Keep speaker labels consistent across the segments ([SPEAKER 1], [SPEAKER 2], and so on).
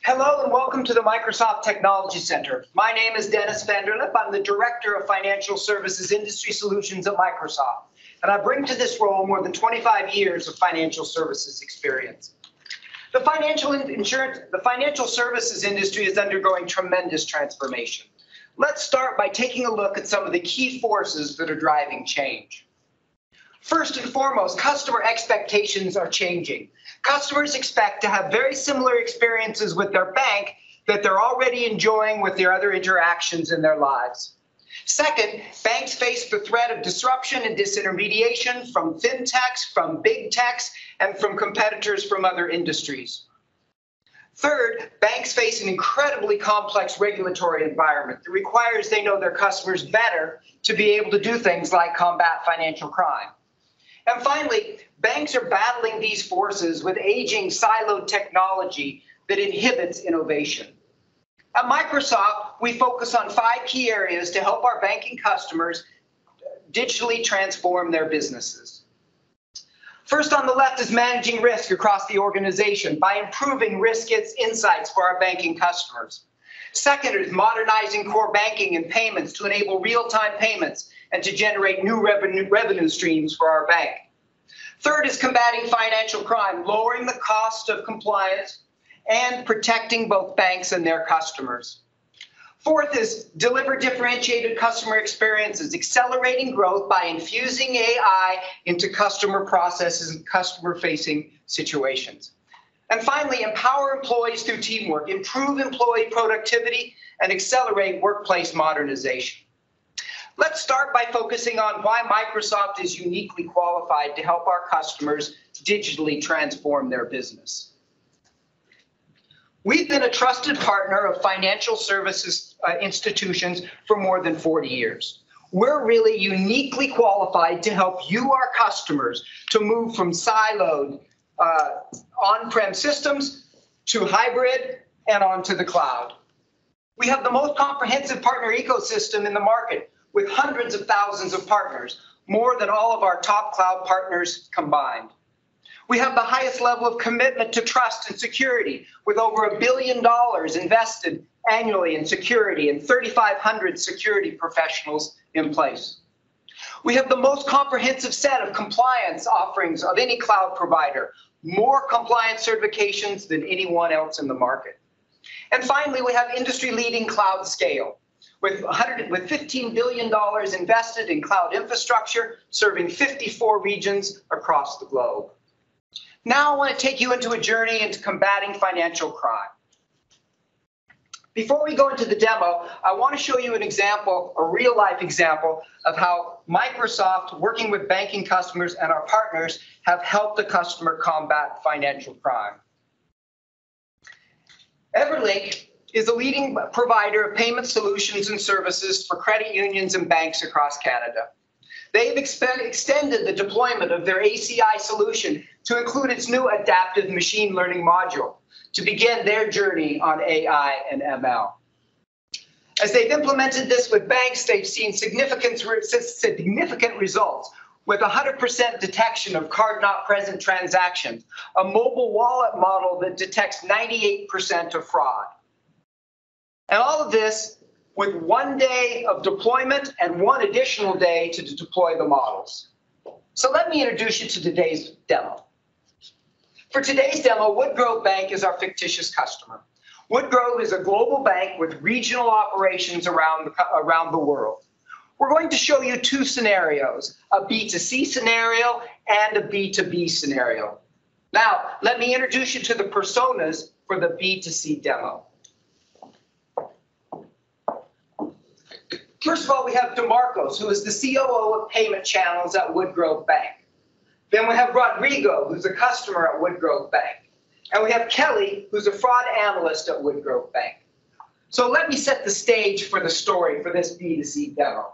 [SPEAKER 1] Hello and welcome to the Microsoft Technology Center. My name is Dennis Vanderlip. I'm the Director of Financial Services Industry Solutions at Microsoft, and I bring to this role more than 25 years of financial services experience. The financial services industry is undergoing tremendous transformation. Let's start by taking a look at some of the key forces that are driving change. First and foremost, customer expectations are changing. Customers expect to have very similar experiences with their bank that they're already enjoying with their other interactions in their lives. Second, banks face the threat of disruption and disintermediation from fintechs, from big techs, and from competitors from other industries. Third, banks face an incredibly complex regulatory environment that requires they know their customers better to be able to do things like combat financial crime. And finally, banks are battling these forces with aging siloed technology that inhibits innovation. At Microsoft, we focus on 5 key areas to help our banking customers digitally transform their businesses. First on the left is managing risk across the organization by improving risk insights for our banking customers. Second is modernizing core banking and payments to enable real-time payments and to generate new revenue streams for our bank. Third is combating financial crime, lowering the cost of compliance and protecting both banks and their customers. Fourth is deliver differentiated customer experiences, accelerating growth by infusing AI into customer processes and customer-facing situations. And finally, empower employees through teamwork, improve employee productivity, and accelerate workplace modernization. Let's start by focusing on why Microsoft is uniquely qualified to help our customers digitally transform their business. We've been a trusted partner of financial services institutions for more than 40 years. We're really uniquely qualified to help you, our customers, to move from siloed on-prem systems to hybrid and onto the cloud. We have the most comprehensive partner ecosystem in the market, with hundreds of thousands of partners, more than all of our top cloud partners combined. We have the highest level of commitment to trust and security, with over $1 billion invested annually in security and 3,500 security professionals in place. We have the most comprehensive set of compliance offerings of any cloud provider, more compliance certifications than anyone else in the market. And finally, we have industry-leading cloud scale, with $15 billion invested in cloud infrastructure, serving 54 regions across the globe. Now I want to take you into a journey into combating financial crime. Before we go into the demo, I want to show you an example, a real-life example of how Microsoft, working with banking customers and our partners, have helped the customer combat financial crime. Everlink is a leading provider of payment solutions and services for credit unions and banks across Canada. They've extended the deployment of their ACI solution to include its new adaptive machine learning module to begin their journey on AI and ML. As they've implemented this with banks, they've seen significant results, with 100% detection of card-not-present transactions, a mobile wallet model that detects 98% of fraud. And all of this with 1 day of deployment and 1 additional day to deploy the models. So let me introduce you to today's demo. For today's demo, Woodgrove Bank is our fictitious customer. Woodgrove is a global bank with regional operations around the world. We're going to show you 2 scenarios, a B2C scenario and a B2B scenario. Now, let me introduce you to the personas for the B2C demo. First of all, we have DeMarcos, who is the COO of payment channels at Woodgrove Bank. Then we have Rodrigo, who's a customer at Woodgrove Bank. And we have Kelly, who's a fraud analyst at Woodgrove Bank. So let me set the stage for the story for this B2C demo.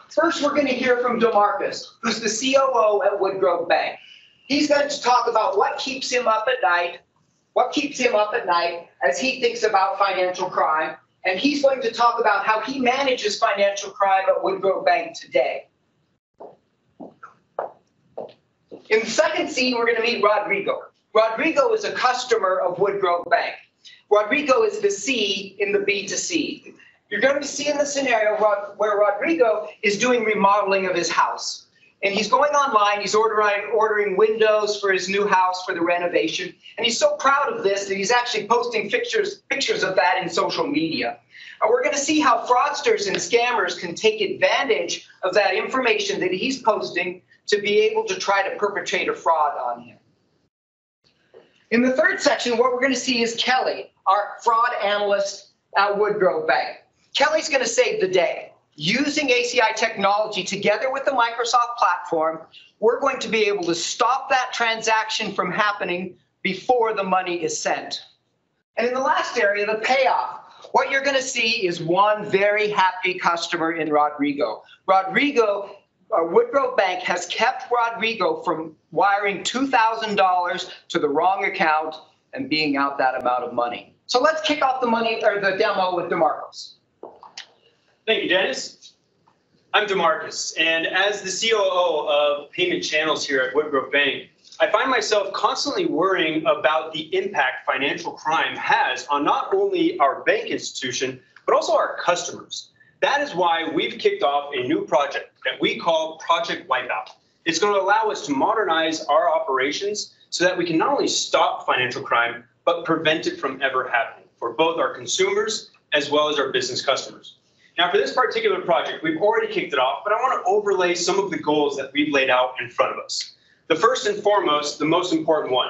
[SPEAKER 1] First, we're going to hear from DeMarcos, who's the COO at Woodgrove Bank. He's going to talk about what keeps him up at night as he thinks about financial crime. And he's going to talk about how he manages financial crime at Woodgrove Bank today. In the second scene, we're going to meet Rodrigo. Rodrigo is a customer of Woodgrove Bank. Rodrigo is the C in the B2C. You're going to see in the scenario where Rodrigo is doing remodeling of his house. And he's going online, he's ordering windows for his new house for the renovation. And he's so proud of this that he's actually posting pictures of that in social media. And we're going to see how fraudsters and scammers can take advantage of that information that he's posting to be able to try to perpetrate a fraud on him. In the third section, what we're going to see is Kelly, our fraud analyst at Woodgrove Bank. Kelly's going to save the day. Using ACI technology together with the Microsoft platform, we're going to be able to stop that transaction from happening before the money is sent. And in the last area, the payoff, what you're going to see is one very happy customer in Rodrigo. Woodgrove Bank has kept Rodrigo from wiring $2,000 to the wrong account and being out that amount of money. So let's kick off the demo with DeMarcos.
[SPEAKER 2] Thank you, Dennis. I'm DeMarcus, and as the COO of payment channels here at Woodgrove Bank, I find myself constantly worrying about the impact financial crime has on not only our bank institution, but also our customers. That is why we've kicked off a new project that we call Project Wipeout. It's going to allow us to modernize our operations so that we can not only stop financial crime, but prevent it from ever happening for both our consumers as well as our business customers. Now, for this particular project, we've already kicked it off, but I want to overlay some of the goals that we've laid out in front of us. The first and foremost, the most important one,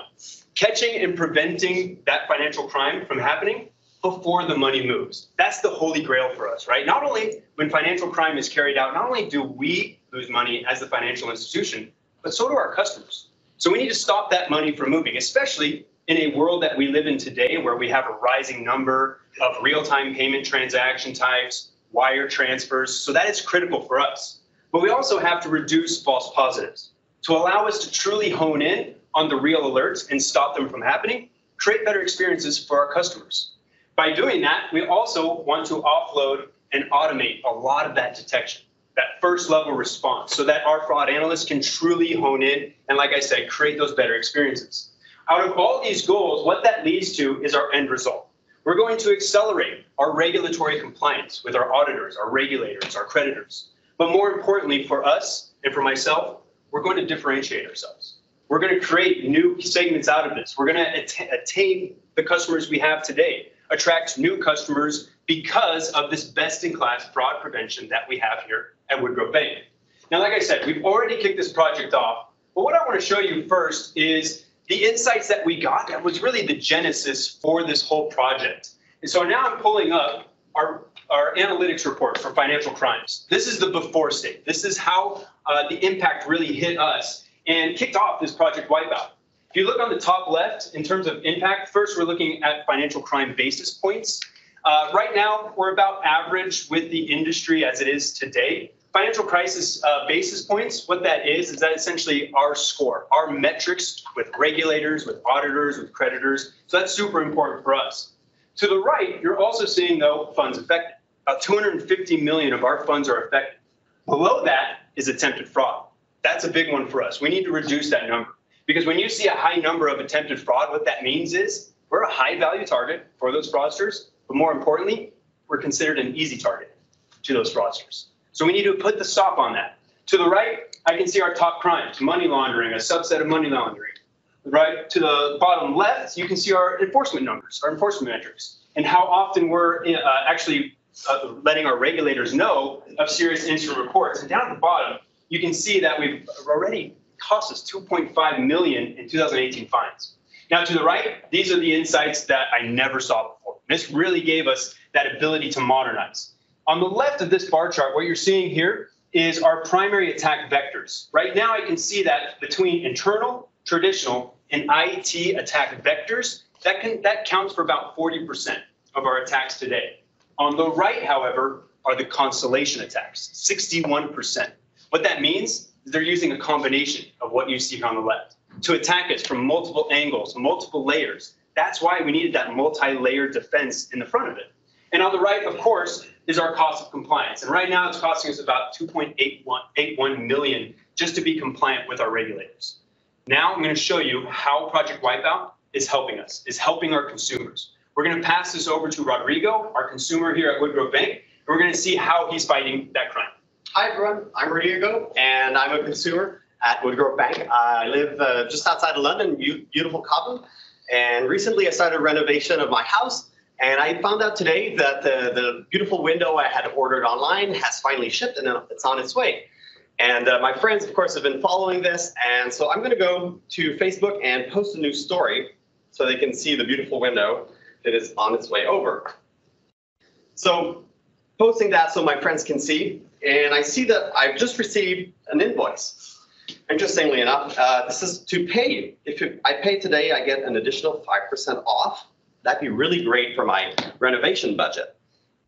[SPEAKER 2] catching and preventing that financial crime from happening before the money moves. That's the holy grail for us, right? Not only when financial crime is carried out, not only do we lose money as the financial institution, but so do our customers. So we need to stop that money from moving, especially in a world that we live in today where we have a rising number of real-time payment transaction types, wire transfers, so that is critical for us. But we also have to reduce false positives to allow us to truly hone in on the real alerts and stop them from happening, create better experiences for our customers. By doing that, we also want to offload and automate a lot of that detection, that first level response, so that our fraud analysts can truly hone in and, like I said, create those better experiences. Out of all these goals, what that leads to is our end result. We're going to accelerate our regulatory compliance with our auditors, our regulators, our creditors. But more importantly for us and for myself, we're going to differentiate ourselves. We're going to create new segments out of this. We're going to attain the customers we have today, attract new customers because of this best-in-class fraud prevention that we have here at Woodgrove Bank. Now, like I said, we've already kicked this project off, but what I want to show you first is the insights that we got that was really the genesis for this whole project. And so now I'm pulling up our analytics report for financial crimes. This is the before state. This is how the impact really hit us and kicked off this Project Wipeout. If you look on the top left in terms of impact, first we're looking at financial crime basis points. Right now, we're about average with the industry as it is today. Financial crisis basis points, what that is that essentially our score, our metrics with regulators, with auditors, with creditors. So that's super important for us. To the right, you're also seeing, though, funds affected. About 250 million of our funds are affected. Below that is attempted fraud. That's a big one for us. We need to reduce that number. Because when you see a high number of attempted fraud, what that means is we're a high value target for those fraudsters. But more importantly, we're considered an easy target to those fraudsters. So we need to put the stop on that. To the right, I can see our top crimes, money laundering, a subset of money laundering. Right to the bottom left, you can see our enforcement numbers, our enforcement metrics, and how often we're actually letting our regulators know of serious incident reports. And down at the bottom, you can see that we've already cost us 2.5 million in 2018 fines. Now to the right, these are the insights that I never saw before. This really gave us that ability to modernize. On the left of this bar chart, what you're seeing here is our primary attack vectors. Right now, I can see that between internal, traditional, and IT attack vectors, that counts for about 40% of our attacks today. On the right, however, are the constellation attacks, 61%. What that means is they're using a combination of what you see on the left to attack us from multiple angles, multiple layers. That's why we needed that multi-layered defense in the front of it. And on the right, of course, is our cost of compliance. And right now it's costing us about 2.81 million just to be compliant with our regulators. Now I'm going to show you how Project Wipeout is helping us, is helping our consumers. We're going to pass this over to Rodrigo, our consumer here at Woodgrove Bank, and we're going to see how he's fighting that crime.
[SPEAKER 3] Hi everyone, I'm Rodrigo and I'm a consumer at Woodgrove Bank. I live just outside of London, beautiful Cobham. And recently I started a renovation of my house and I found out today that the beautiful window I had ordered online has finally shipped and it's on its way. And my friends, of course, have been following this. And so I'm going to go to Facebook and post a new story so they can see the beautiful window that is on its way over. So posting that so my friends can see. And I see that I've just received an invoice. Interestingly enough, this is to pay. If I pay today, I get an additional 5% off. That'd be really great for my renovation budget.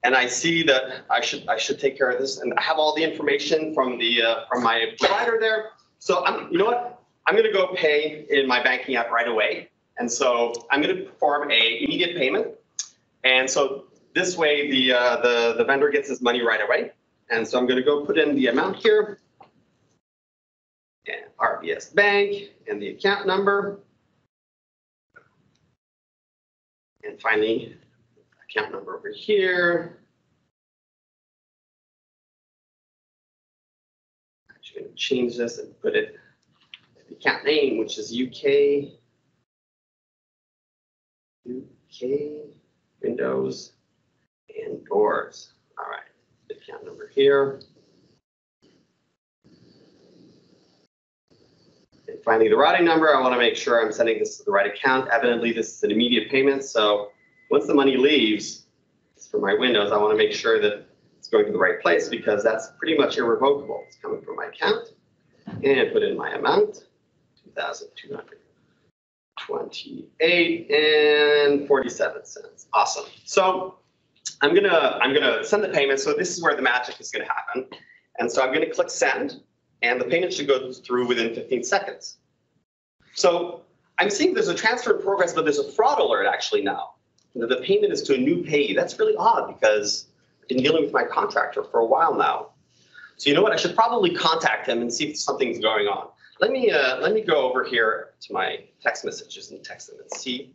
[SPEAKER 3] And I see that I should take care of this, and I have all the information from my provider there. So you know what? I'm going to go pay in my banking app right away. And so I'm going to perform a immediate payment. And so this way the vendor gets his money right away. And so I'm going to go put in the amount here, and RBS Bank, and the account number. And finally, account number over here. I'm actually going to change this and put it the account name, which is UK windows and doors. All right, the account number here. And finally, the routing number. I want to make sure I'm sending this to the right account. Evidently, this is an immediate payment. So once the money leaves for my windows, I want to make sure that it's going to the right place because that's pretty much irrevocable. It's coming from my account. And put in my amount, $2,228.47. Awesome. So I'm gonna send the payment. So this is where the magic is going to happen. And so I'm going to click send. And the payment should go through within 15 seconds. So I'm seeing there's a transfer in progress, but there's a fraud alert actually now. The payment is to a new payee. That's really odd because I've been dealing with my contractor for a while now. So you know what? I should probably contact him and see if something's going on. Let me go over here to my text messages and text them and see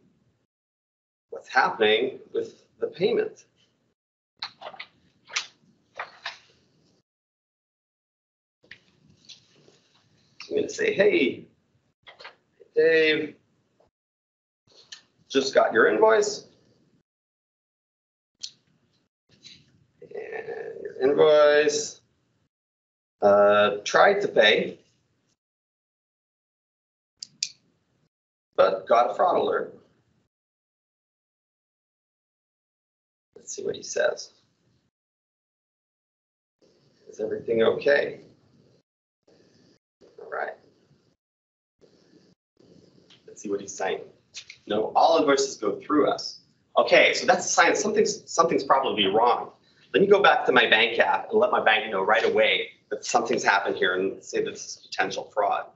[SPEAKER 3] what's happening with the payment. I'm going to say, hey, Dave, just got your invoice. And your invoice tried to pay, but got a fraud alert. Let's see what he says. Is everything okay? All right. Let's see what he's saying. No, all invoices go through us. Okay, so that's a sign something's probably wrong. Let me go back to my bank app and let my bank know right away that something's happened here and say that this is potential fraud.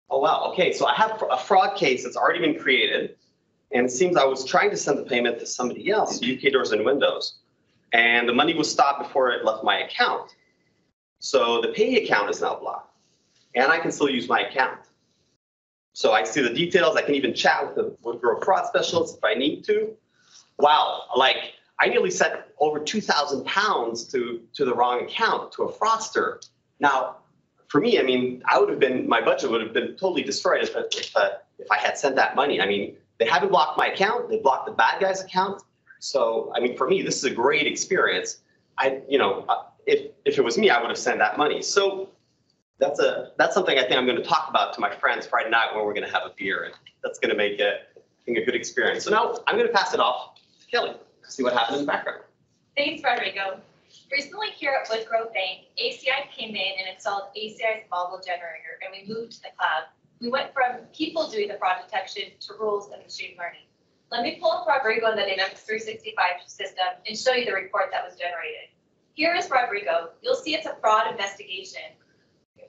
[SPEAKER 3] Oh, wow. Okay, so I have a fraud case that's already been created. And it seems I was trying to send the payment to somebody else, UK Doors and Windows. And the money was stopped before it left my account. So the payee account is now blocked. And I can still use my account. So I see the details. I can even chat with the Woodgrove fraud specialist if I need to. Wow, like I nearly sent over £2,000 to the wrong account, to a fraudster. Now, for me, I mean, my budget would have been totally destroyed if I had sent that money. I mean, they haven't blocked my account. They blocked the bad guy's account. So, I mean, for me, this is a great experience. If it was me, I would have sent that money. So that's something I think I'm going to talk about to my friends Friday night when we're going to have a beer, and that's going to make it, I think, a good experience. So now I'm going to pass it off to Kelly to see what happened in the background.
[SPEAKER 4] Thanks, Rodrigo. Recently here at Woodgrove Bank, ACI came in and installed ACI's model generator, and we moved to the cloud. We went from people doing the fraud detection to rules and machine learning. Let me pull up Rodrigo in the Dynamics 365 system and show you the report that was generated. Here is Rodrigo. You'll see it's a fraud investigation.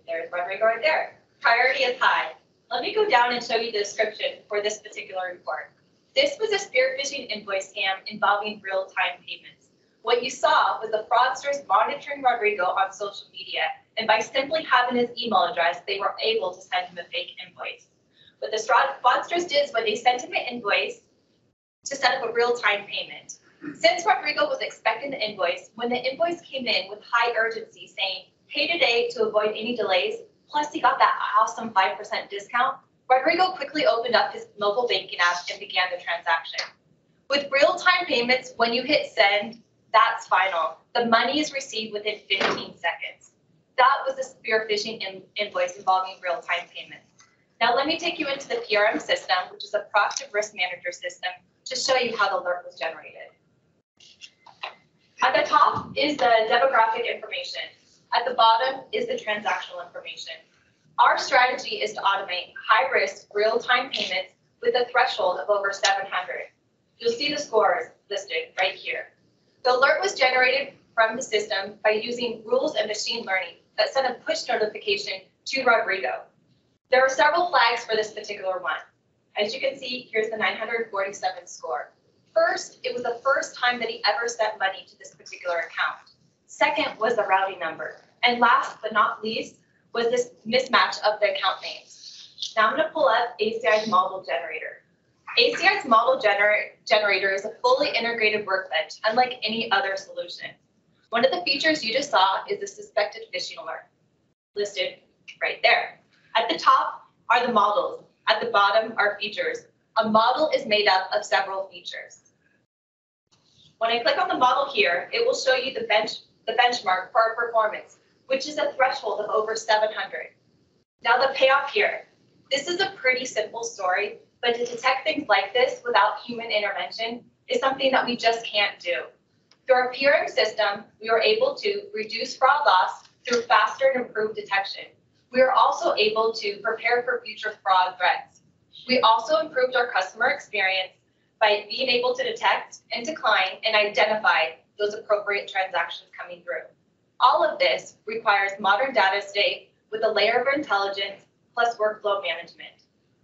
[SPEAKER 4] There's Rodrigo right there. Priority is high. Let me go down and show you the description for this particular report. This was a spear phishing invoice scam involving real-time payments. What you saw was the fraudsters monitoring Rodrigo on social media, and by simply having his email address, they were able to send him a fake invoice. What the fraudsters did is when they sent him an invoice to set up a real-time payment. Since Rodrigo was expecting the invoice, when the invoice came in with high urgency saying, pay today to avoid any delays, plus he got that awesome 5% discount, Rodrigo quickly opened up his mobile banking app and began the transaction. With real-time payments, when you hit send, that's final. The money is received within 15 seconds. That was a spear phishing invoice involving real-time payments. Now let me take you into the PRM system, which is a proactive risk manager system, to show you how the alert was generated. At the top is the demographic information. At the bottom is the transactional information. Our strategy is to automate high-risk, real-time payments with a threshold of over 700. You'll see the scores listed right here. The alert was generated from the system by using rules and machine learning that sent a push notification to Rodrigo. There are several flags for this particular one. As you can see, here's the 947 score. First, it was the first time that he ever sent money to this particular account. Second was the routing number. And last but not least was this mismatch of the account names. Now I'm going to pull up ACI's model generator. ACI's model generator is a fully integrated workbench, unlike any other solution. One of the features you just saw is the suspected phishing alert, listed right there. At the top are the models. At the bottom are features. A model is made up of several features. When I click on the model here, it will show you the benchmark for our performance, which is a threshold of over 700. Now the payoff here. This is a pretty simple story, but to detect things like this without human intervention is something that we just can't do. Through our PRM system, we are able to reduce fraud loss through faster and improved detection. We are also able to prepare for future fraud threats. We also improved our customer experience by being able to detect and decline and identify those appropriate transactions coming through. All of this requires modern data state with a layer of intelligence plus workflow management.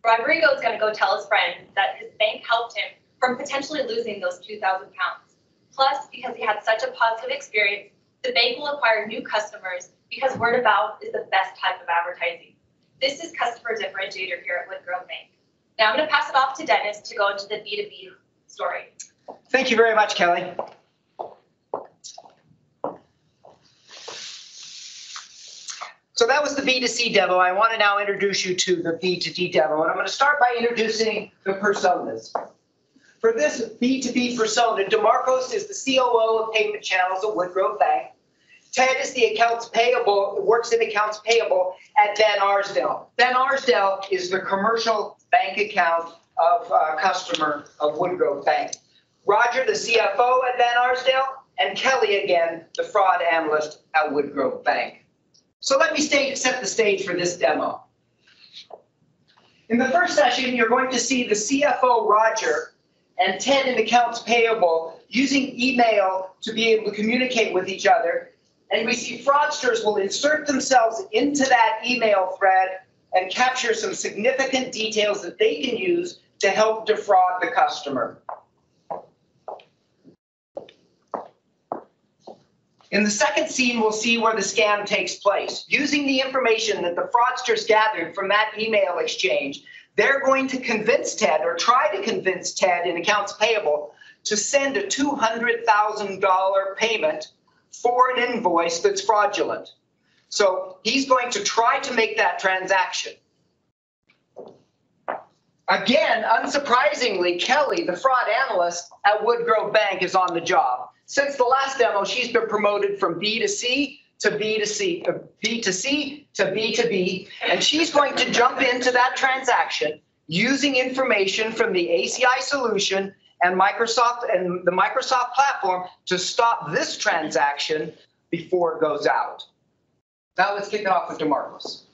[SPEAKER 4] Rodrigo is going to go tell his friend that his bank helped him from potentially losing those 2,000 pounds. Plus, because he had such a positive experience, the bank will acquire new customers because word of mouth is the best type of advertising. This is customer differentiator here at Woodgrove Bank. Now I'm going to pass it off to Dennis to go into the B2B story.
[SPEAKER 1] Thank you very much, Kelly. So that was the B2C demo. I want to now introduce you to the B2D demo, and I'm going to start by introducing the personas. For this B2B persona, DeMarcos is the COO of payment channels at Woodgrove Bank. Ted is the accounts payable, works in accounts payable at Ben Arsdale. Ben Arsdale is the commercial bank account of customer of Woodgrove Bank. Roger, the CFO at Ben Arsdale, and Kelly again, the fraud analyst at Woodgrove Bank. So let me set the stage for this demo. In the first session, you're going to see the CFO, Roger, and Ted in accounts payable using email to be able to communicate with each other. And we see fraudsters will insert themselves into that email thread and capture some significant details that they can use to help defraud the customer. In the second scene, we'll see where the scam takes place. Using the information that the fraudsters gathered from that email exchange, they're going to convince Ted, or try to convince Ted in accounts payable, to send a $200,000 payment for an invoice that's fraudulent. So he's going to try to make that transaction. Again, unsurprisingly, Kelly, the fraud analyst at Woodgrove Bank, is on the job. Since the last demo, she's been promoted from B2C to B2C, B2C to B2B, and she's going to jump into that transaction using information from the ACI solution and Microsoft and the Microsoft platform to stop this transaction before it goes out. Now let's kick it off with DeMarcos.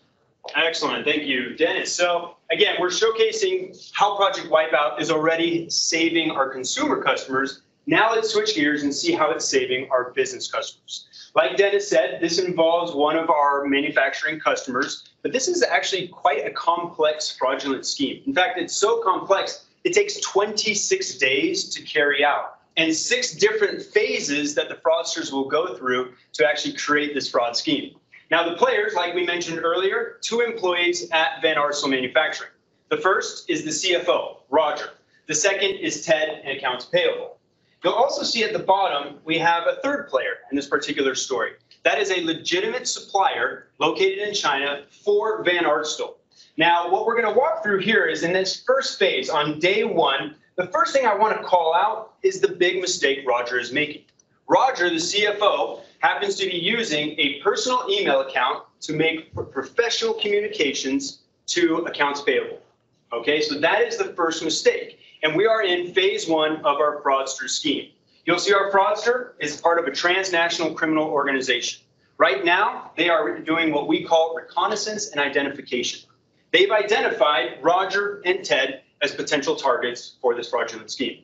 [SPEAKER 2] Excellent, thank you, Dennis. So again, we're showcasing how Project Wipeout is already saving our consumer customers. Now let's switch gears and see how it's saving our business customers. Like Dennis said, this involves one of our manufacturing customers, but this is actually quite a complex fraudulent scheme. In fact, it's so complex, it takes 26 days to carry out. and 6 different phases that the fraudsters will go through to actually create this fraud scheme. Now, the players, like we mentioned earlier, 2 employees at Van Arsdale Manufacturing. The first is the CFO, Roger. The second is Ted in accounts payable. You'll also see at the bottom, we have a third player in this particular story. That is a legitimate supplier located in China for Van Arsdale. Now, what we're going to walk through here is in this first phase, on day 1, the first thing I want to call out is the big mistake Roger is making. Roger, the CFO, happens to be using a personal email account to make professional communications to accounts payable. Okay, so that is the first mistake. And we are in phase 1 of our fraudster scheme. You'll see our fraudster is part of a transnational criminal organization. Right now, they are doing what we call reconnaissance and identification. They've identified Roger and Ted as potential targets for this fraudulent scheme.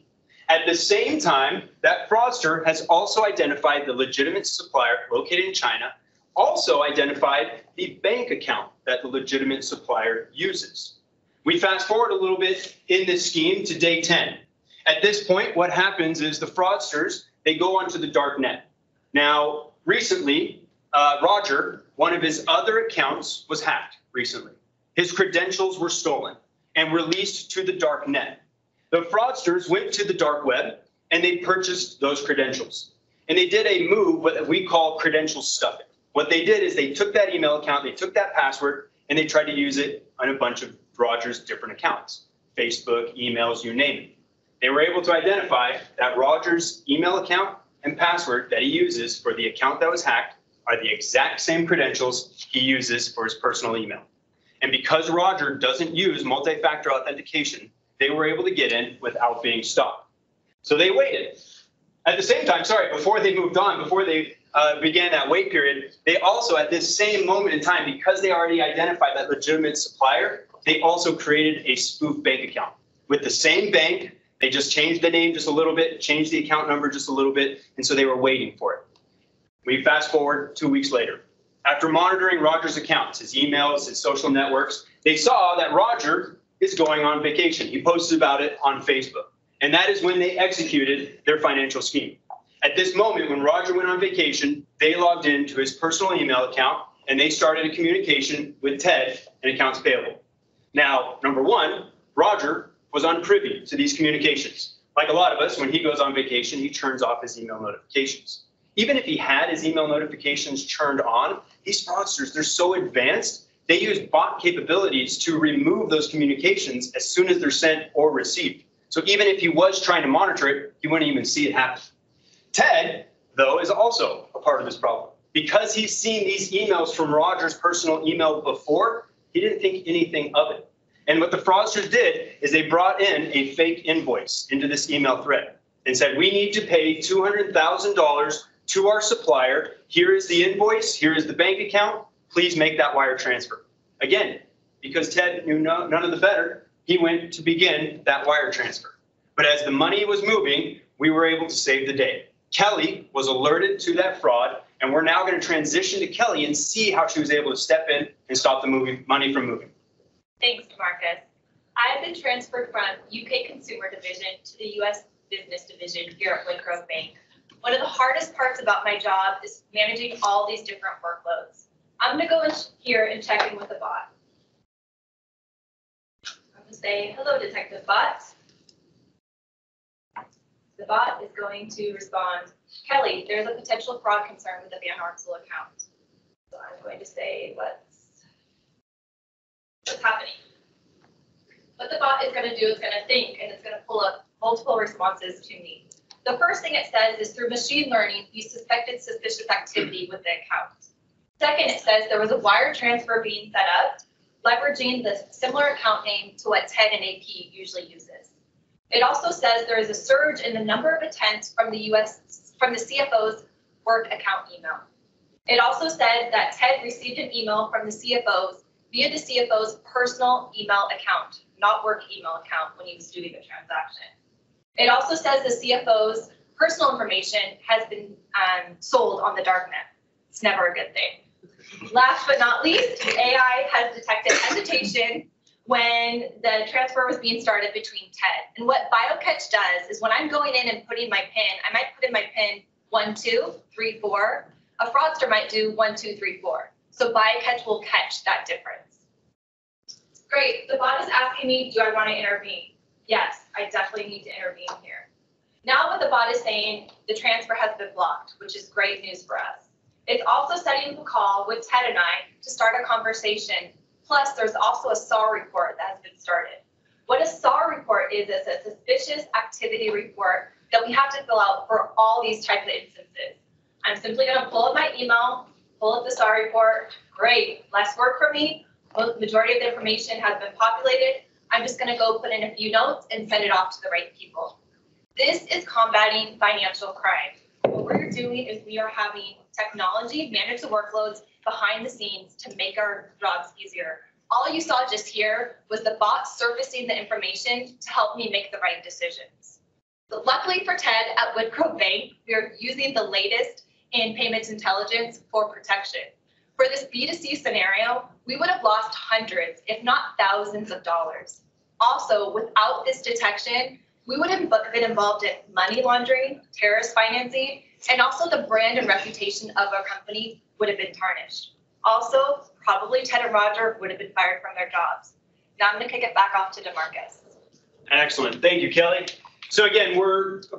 [SPEAKER 2] At the same time, that fraudster has also identified the legitimate supplier located in China, also identified the bank account that the legitimate supplier uses. We fast forward a little bit in this scheme to day 10. At this point, what happens is the fraudsters, they go onto the dark net. Now, recently, Roger, one of his other accounts was hacked recently. His credentials were stolen and released to the dark net. The fraudsters went to the dark web and they purchased those credentials. And they did a move that we call credential stuffing. What they did is they took that email account, they took that password, and they tried to use it on a bunch of Roger's different accounts, Facebook, emails, you name it. They were able to identify that Roger's email account and password that he uses for the account that was hacked are the exact same credentials he uses for his personal email. And because Roger doesn't use multi-factor authentication, they were able to get in without being stopped. So they waited. At the same time, before they moved on, before they began that wait period, they also, at this same moment in time, because they already identified that legitimate supplier, they also created a spoof bank account with the same bank. They just changed the name just a little bit, changed the account number just a little bit, and so they were waiting for it. We fast forward 2 weeks later. After monitoring Roger's accounts, his emails, his social networks, they saw that Roger is going on vacation. He posted about it on Facebook, and that is when they executed their financial scheme. At this moment, when Roger went on vacation, they logged into his personal email account, and they started a communication with Ted in accounts payable. Now, number 1, Roger was unprivy to these communications. Like a lot of us, when he goes on vacation, he turns off his email notifications. Even if he had his email notifications turned on, these fraudsters, they're so advanced, they use bot capabilities to remove those communications as soon as they're sent or received. So even if he was trying to monitor it, he wouldn't even see it happen. Ted, though, is also a part of this problem. Because he's seen these emails from Roger's personal email before, he didn't think anything of it. And what the fraudsters did is they brought in a fake invoice into this email thread and said, we need to pay $200,000 to our supplier. Here is the invoice. Here is the bank account. Please make that wire transfer. Again, because Ted knew none of the better, he went to begin that wire transfer. But as the money was moving, we were able to save the day. Kelly was alerted to that fraud, and we're now going to transition to Kelly and see how she was able to step in and stop the money from moving.
[SPEAKER 4] Thanks, Marcus. I've been transferred from UK Consumer Division to the US Business Division here at Woodgrove Bank. One of the hardest parts about my job is managing all these different workloads. I'm going to go in here and check in with the bot. I'm going to say, hello, Detective Bot. The bot is going to respond, Kelly, there's a potential fraud concern with the Van Arsdale account. So I'm going to say, what's happening? What the bot is going to do is going to think, and it's going to pull up multiple responses to me. The first thing it says is through machine learning, you suspected suspicious activity with the account. Second, it says there was a wire transfer being set up, leveraging the similar account name to what TED and AP usually uses. It also says there is a surge in the number of attempts from the CFO's work account email. It also said that TED received an email from the CFO's via the CFO's personal email account, not work email account when he was doing the transaction. It also says the CFO's personal information has been sold on the darknet. It's never a good thing. Last but not least, AI has detected hesitation when the transfer was being started between TED. And what BioCatch does is when I'm going in and putting my PIN, I might put in my PIN 1234. A fraudster might do 1234. So BioCatch will catch that difference. Great, the bot is asking me, do I want to intervene? Yes, I definitely need to intervene here. Now what the bot is saying, the transfer has been blocked, which is great news for us. It's also setting up a call with Ted and I to start a conversation. Plus, there's also a SAR report that has been started. What a SAR report is a suspicious activity report that we have to fill out for all these types of instances. I'm simply going to pull up my email, pull up the SAR report. Great, less work for me. The majority of the information has been populated. I'm just going to go put in a few notes and send it off to the right people. This is combating financial crime. What we're doing is we are having technology manage the workloads behind the scenes to make our jobs easier. All you saw just here was the bot surfacing the information to help me make the right decisions. So luckily for Ted at Woodgrove Bank, we are using the latest in payments intelligence for protection. For this B2C scenario, we would have lost hundreds, if not thousands of dollars. Also, without this detection, we would have been involved in money laundering, terrorist financing, and also the brand and reputation of our company would have been tarnished. Also, probably Ted and Roger would have been fired from their jobs. Now I'm going to kick it back off to DeMarcus.
[SPEAKER 2] Excellent. Thank you, Kelly. So again,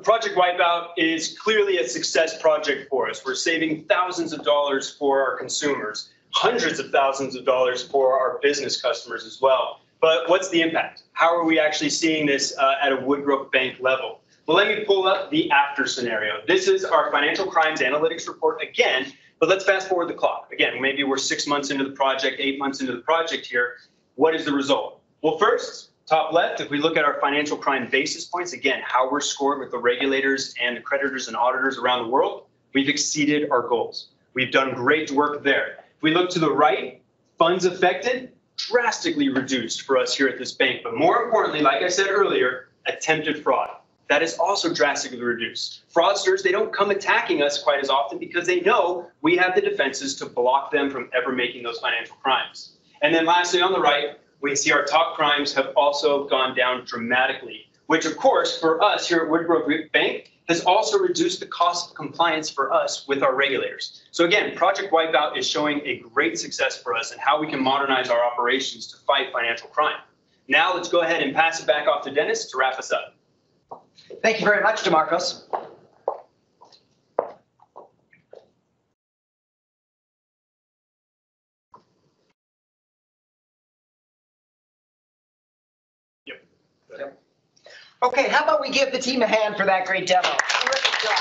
[SPEAKER 2] Project Wipeout is clearly a success project for us. We're saving thousands of dollars for our consumers, hundreds of thousands of dollars for our business customers as well. But what's the impact? How are we actually seeing this at a Woodgrove Bank level? Well, let me pull up the after scenario. This is our financial crimes analytics report again, but let's fast forward the clock. Again, maybe we're 6 months into the project, 8 months into the project here. What is the result? Well, first, top left, if we look at our financial crime basis points, again, how we're scored with the regulators and the creditors and auditors around the world, we've exceeded our goals. We've done great work there. If we look to the right, funds affected, drastically reduced for us here at this bank. But more importantly, like I said earlier, attempted fraud. That is also drastically reduced. Fraudsters, they don't come attacking us quite as often because they know we have the defenses to block them from ever making those financial crimes. And then lastly, on the right, we see our top crimes have also gone down dramatically, which of course, for us here at Woodgrove Bank, has also reduced the cost of compliance for us with our regulators. So again, Project Wipeout is showing a great success for us and how we can modernize our operations to fight financial crime. Now let's go ahead and pass it back off to Dennis to wrap us up.
[SPEAKER 1] Thank you very much, DeMarcus.
[SPEAKER 2] Yep.
[SPEAKER 1] Okay, how about we give the team a hand for that great demo? Terrific job.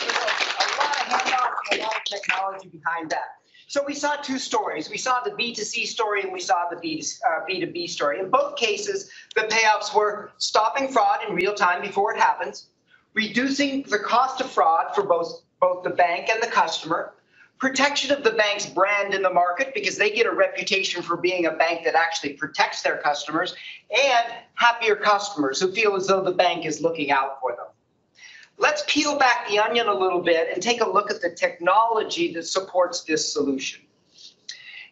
[SPEAKER 1] There's a lot of handoff and a lot of technology behind that. So we saw two stories. We saw the B2C story and we saw the B2B story. In both cases, the payoffs were stopping fraud in real time before it happens, reducing the cost of fraud for both the bank and the customer, protection of the bank's brand in the market because they get a reputation for being a bank that actually protects their customers, and happier customers who feel as though the bank is looking out for them. Let's peel back the onion a little bit and take a look at the technology that supports this solution.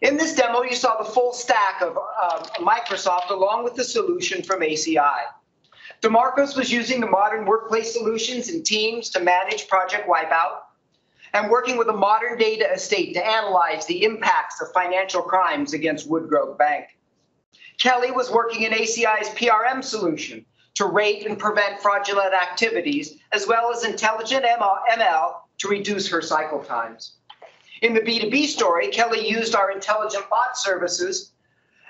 [SPEAKER 1] In this demo, you saw the full stack of Microsoft along with the solution from ACI. DeMarcus was using the modern workplace solutions and Teams to manage Project Wipeout and working with a modern data estate to analyze the impacts of financial crimes against Woodgrove Bank. Kelly was working in ACI's PRM solution to rate and prevent fraudulent activities, as well as intelligent ML to reduce her cycle times. In the B2B story, Kelly used our intelligent bot services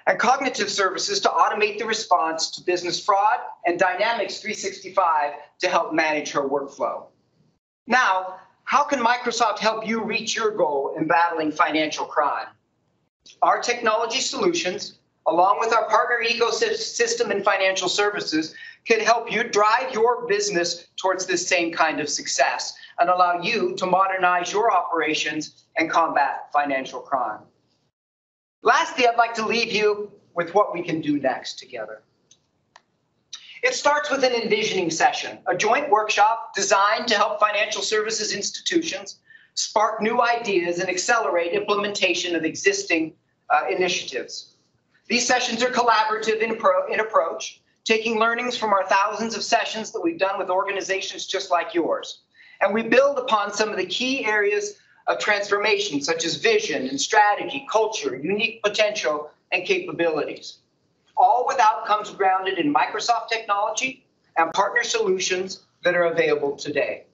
[SPEAKER 1] and cognitive services to automate the response to business fraud and Dynamics 365 to help manage her workflow. Now, how can Microsoft help you reach your goal in battling financial crime? Our technology solutions, along with our partner ecosystem and financial services, can help you drive your business towards this same kind of success and allow you to modernize your operations and combat financial crime. Lastly, I'd like to leave you with what we can do next together. It starts with an envisioning session, a joint workshop designed to help financial services institutions spark new ideas and accelerate implementation of existing initiatives. These sessions are collaborative in approach, taking learnings from our thousands of sessions that we've done with organizations just like yours. And we build upon some of the key areas of transformation, such as vision and strategy, culture, unique potential, and capabilities, all with outcomes grounded in Microsoft technology and partner solutions that are available today.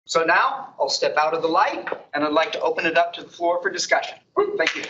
[SPEAKER 1] So now I'll step out of the light and I'd like to open it up to the floor for discussion. Thank you.